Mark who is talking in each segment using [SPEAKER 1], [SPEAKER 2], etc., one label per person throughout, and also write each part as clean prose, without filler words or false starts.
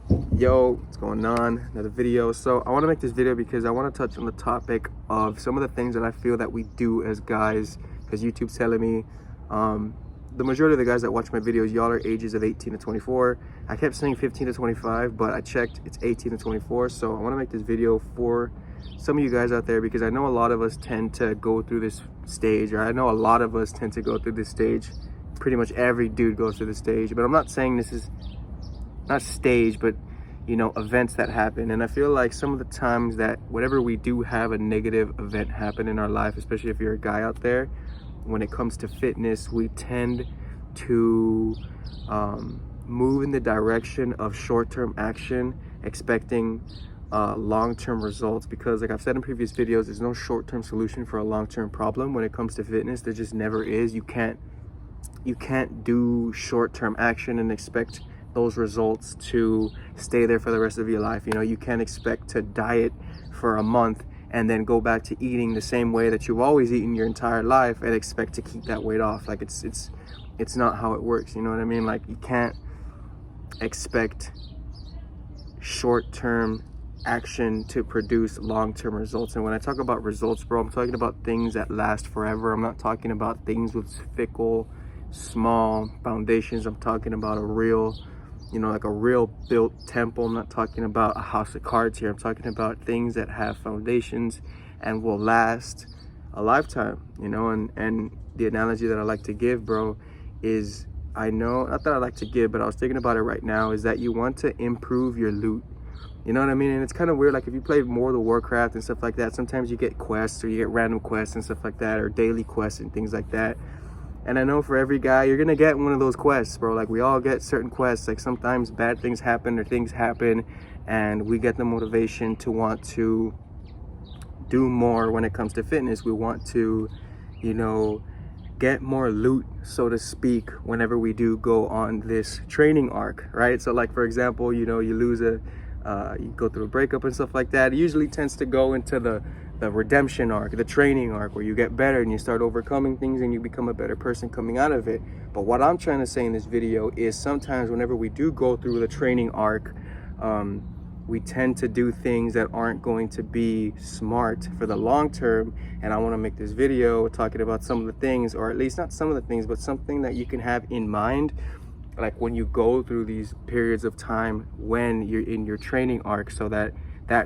[SPEAKER 1] Yo, what's going on? Another video. So I want to make this video because I want to touch on the topic of some of the things that I feel that we do as guys, because YouTube's telling me the majority of the guys that watch my videos, y'all are ages of 18 to 24. I kept saying 15 to 25, but I checked, it's 18 to 24. So I want to make this video for some of you guys out there, because I know a lot of us tend to go through this stage, or I know a lot of us tend to go through this stage. Pretty much every dude goes through this stage, but I'm not saying this is not stage, but events that happen. And I feel like some of the times that whenever we do have a negative event happen in our life, especially if you're a guy out there, when it comes to fitness, we tend to move in the direction of short-term action, expecting long-term results, because like I've said in previous videos, there's no short-term solution for a long-term problem. When it comes to fitness, there just never is. You can't do short-term action and expect those results to stay there for the rest of your life. You can't expect to diet for a month and then go back to eating the same way that you've always eaten your entire life and expect to keep that weight off. Like it's not how it works. You know what I mean? Like, you can't expect short-term action to produce long-term results. And when I talk about results, bro, I'm talking about things that last forever. I'm not talking about things with fickle, small foundations. I'm talking about a real, like a real built temple. I'm not talking about a house of cards here. I'm talking about things that have foundations and will last a lifetime. And the analogy that I like to give, bro, is, I know, not that I like to give, but I was thinking about it right now, is that you want to improve your loot. You know what I mean? And it's kind of weird, like if you play World of Warcraft and stuff like that, sometimes you get quests, or you get random quests and stuff like that, or daily quests and things like that. And I know for every guy, you're gonna get one of those quests, bro. Like, we all get certain quests. Like, sometimes bad things happen or things happen, and we get the motivation to want to do more when it comes to fitness. We want to, get more loot, so to speak, whenever we do go on this training arc, right? So like, for example, you lose you go through a breakup and stuff like that. It usually tends to go into the redemption arc, the training arc, where you get better and you start overcoming things and you become a better person coming out of it. But what I'm trying to say in this video is, sometimes whenever we do go through the training arc, we tend to do things that aren't going to be smart for the long term. And I want to make this video talking about some of the things, or at least not some of the things, but something that you can have in mind, like when you go through these periods of time when you're in your training arc, so that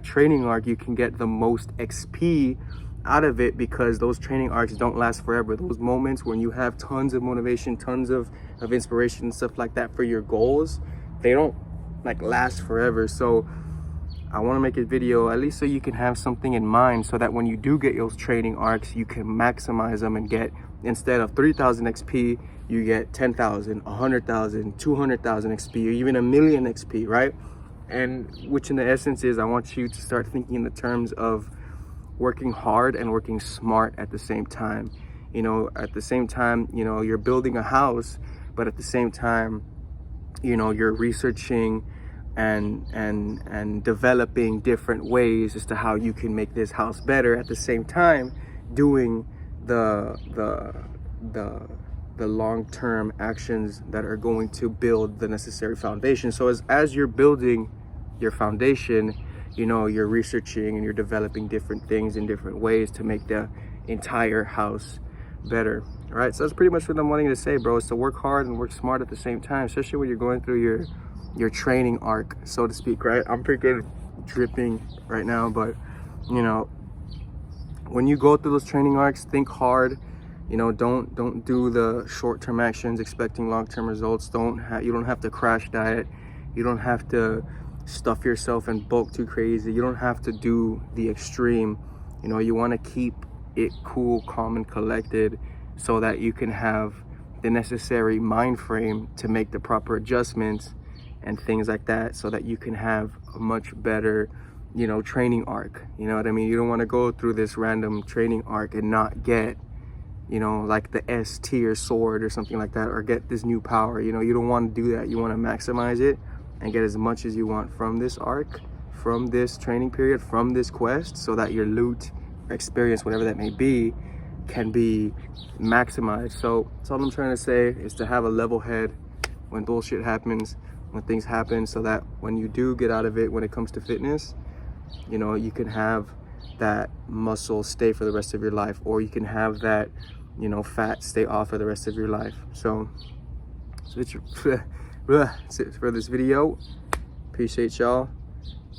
[SPEAKER 1] training arc, you can get the most XP out of it, because those training arcs don't last forever. Those moments when you have tons of motivation, tons of inspiration and stuff like that for your goals, they don't like last forever. So I want to make a video at least so you can have something in mind, so that when you do get those training arcs, you can maximize them and get, instead of 3,000 XP, you get 10,000, 100,000, 200,000 XP, or even 1,000,000 XP, right? And which in the essence is, I want you to start thinking in the terms of working hard and working smart at the same time. At the same time, you're building a house, but at the same time, you're researching and developing different ways as to how you can make this house better, at the same time doing the long-term actions that are going to build the necessary foundation. So as you're building your foundation, you're researching and you're developing different things in different ways to make the entire house better. All right, so that's pretty much what I'm wanting to say, bro, is to work hard and work smart at the same time, especially when you're going through your training arc, so to speak, right? I'm freaking dripping right now, but when you go through those training arcs, think hard. Don't do the short-term actions expecting long-term results. You don't have to crash diet. You don't have to stuff yourself and bulk too crazy. You don't have to do the extreme. You want to keep it cool, calm, and collected, so that you can have the necessary mind frame to make the proper adjustments and things like that, so that you can have a much better training arc. You know what I mean? You don't want to go through this random training arc and not get like the S tier sword or something like that, or get this new power. You don't want to do that. You want to maximize it and get as much as you want from this arc, from this training period, from this quest, so that your loot, experience, whatever that may be, can be maximized. So that's all I'm trying to say, is to have a level head when bullshit happens. when things happen, so that when you do get out of it, when it comes to fitness, you know, you can have that muscle stay for the rest of your life, or you can have that, you know, fat stay off for the rest of your life. So it's it for this video. Appreciate y'all.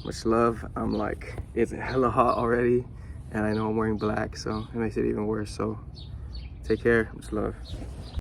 [SPEAKER 1] Much love. I'm like, it's hella hot already, and I know I'm wearing black, so it makes it even worse. So take care. Much love.